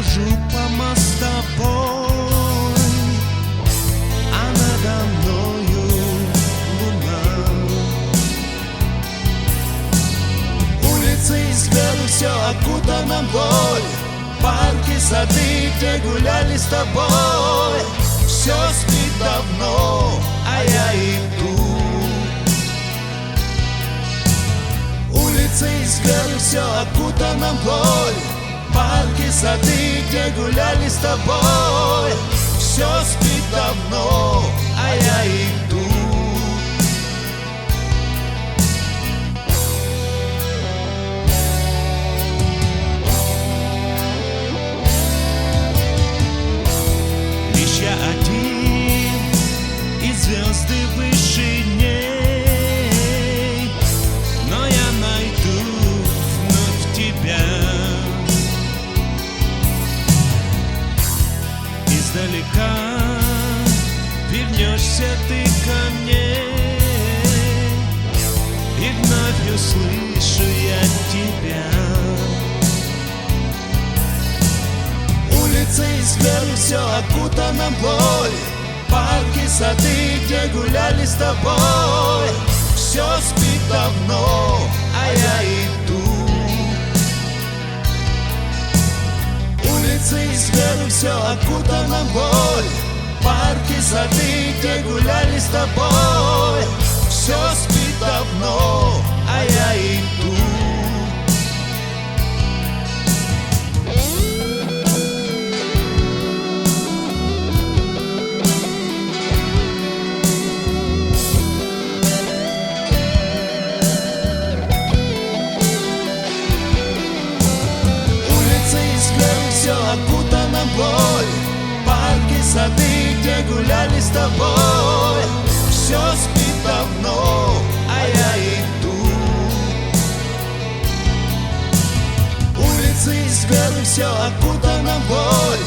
хожу по мостовой, а надо мною луна. Улицы и скверы, все окутано мглой, парки, сады, где гуляли с тобой. Все спит давно, а я иду. Улицы и скверы, все окутано мглой, парки, сады, где гуляли с тобой. Все спит давно, а я иду. Лишь я один, и звезды выше дней, но я найду вновь тебя. Издалека вернешься ты ко мне, и вновь услышу я тебя. Улицы и скверы, все окутано мглой, парки, сады, где гуляли с тобой. Все спит давно, а я иду. Улицы и скверы, все окутано мглой, парки, сады, где гуляли с тобой. Все спит давно, а я иду. Все окутано мглой, парки, сады, где гуляли с тобой. Все спит давно, а я иду. Улицы и скверы, все окутано мглой,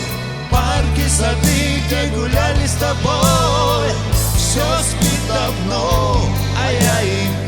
парки, сады, где гуляли с тобой. Все спит давно, а я иду.